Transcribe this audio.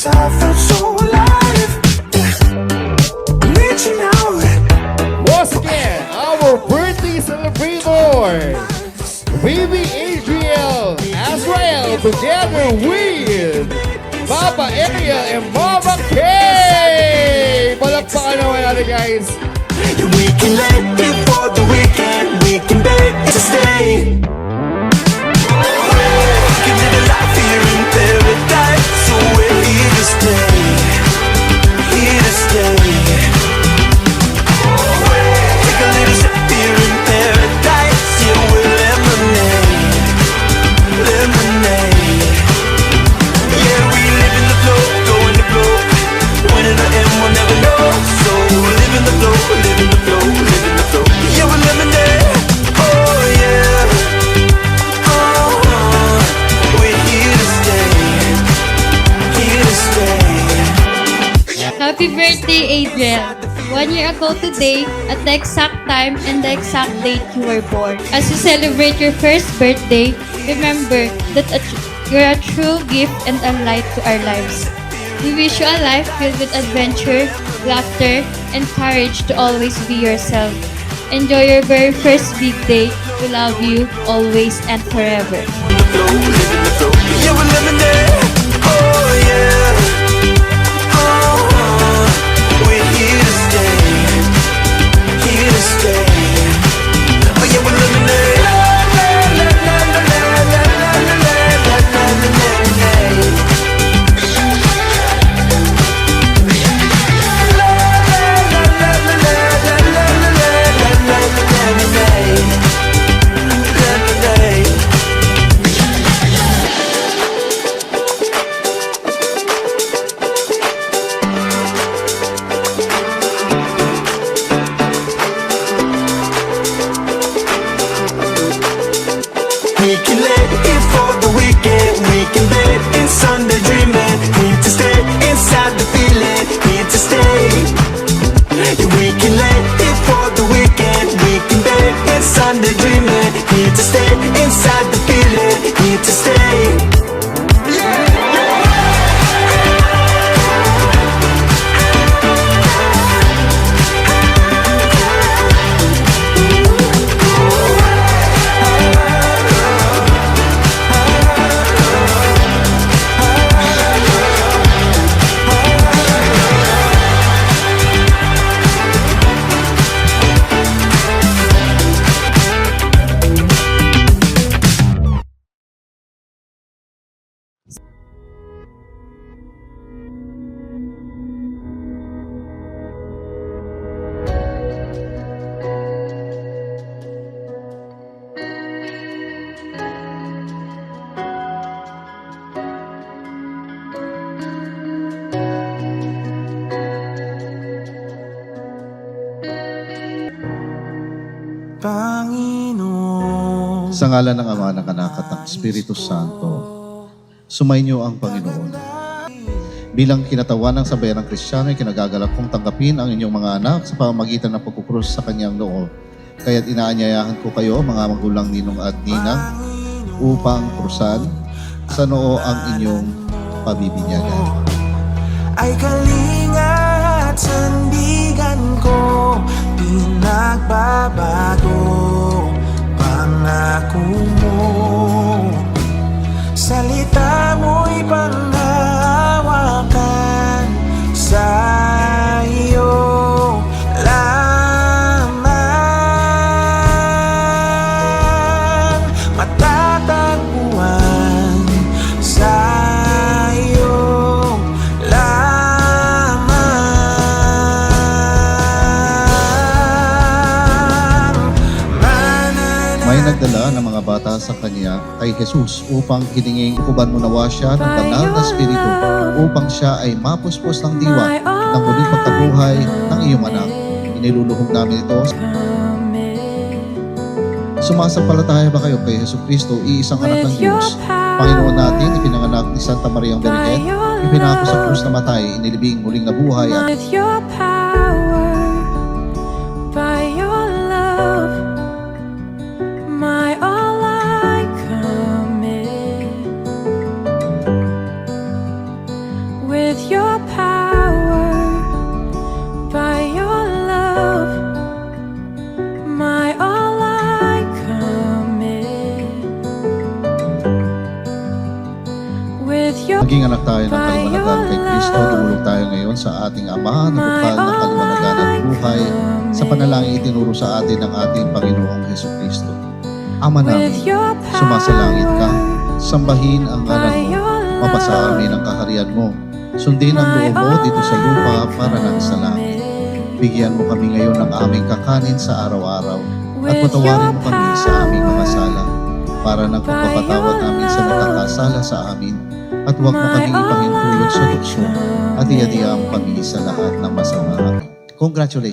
I felt so alive. I'm reaching out. Once again, our birthday celebrator, Baby Adriel Azrael, together with Papa Ariel and Mama Kay! Palakpakan naman natin, guys! Yeah, we can let it for the weekend. We can beg to stay. Give it a life here in paradise. So we're here to stay. Here to stay. Take a little sip here in paradise. Yeah, we're lemonade. Lemonade. Yeah, we live in the flow, go in the flow. When it'll end, we'll never know. So live in the flow, live in the flow, live in the flow. Yeah, we're lemonade. Oh yeah. We're here to stay. Here to stay. Happy birthday, Adriel! 1 year ago today, at the exact time and the exact date you were born. As you celebrate your first birthday, remember that you're a true gift and a light to our lives. We wish you a life filled with adventure, laughter, and courage to always be yourself. Enjoy your very first big day. We love you always and forever. Yeah, we're lemonade. Oh yeah. We're here to stay. Here to stay. Oh yeah, we're lemonade. We can let it for the weekend. We can bed in Sunday dreaming. Need to stay inside the feeling. Need to stay. Yeah, we can let it for the weekend. We can bed in Sunday dreaming. Need to stay inside the feeling. Need to stay. Panginoon. Sa ngalan ng Ama, ng Anak at ng Espiritu Santo, sumainyo ang Panginoon. Bilang kinatawan ng sambayanang Kristiyano, ay kinagagalak kong tanggapin ang inyong mga anak sa pamamagitan ng pagkukrus sa kanyang noo. Kaya't inaanyayahan ko kayo, mga magulang ninong at ninang, upang krusan sa noo ang inyong pabibinyagan. Ay kalinga at sandigan ko, pinagbabago pangako mo. Salita mo'y panghawakan sa iyo lamang, matatagpuan sa iyo lamang. May nagdala ng mga bata sa kanya kay Jesus upang hininging ukuban mo nawa siya ng banal na Espiritu upang siya ay mapuspos ng diwa ng muling pagkabuhay ng iyong anak. Iniluluhog namin ito. Sumasampalataya ba kayo kay Jesu Cristo, iisang anak ng Diyos, Panginoon natin, ipinanganak ni Santa Maria ang Birhen, ipinako sa krus na matay, inilibing muling nabuhay at With your power, by your love, my all I commit. With tayo ng kaliwanagan kay Kristo, dumulog tayo ngayon sa ating Ama na bukal ng kaliwanagan at buhay sa panalangin itinuro sa atin ng ating Panginoong Hesus Kristo. Ama namin, sumasalangit ka, sambahin ang ngalan mo, mapasa amin ang kaharian mo, sundin ang loob mo dito sa lupa para nang sa langit. Bigyan mo kami ngayon ng aming kakanin sa araw-araw at patawarin mo kami sa aming mga sala para ng pagpapatawad namin sa nagkakasala sa amin at huwag mo kami ipangintulot sa tukso at iadiam kami sa lahat ng masama. Congratulations!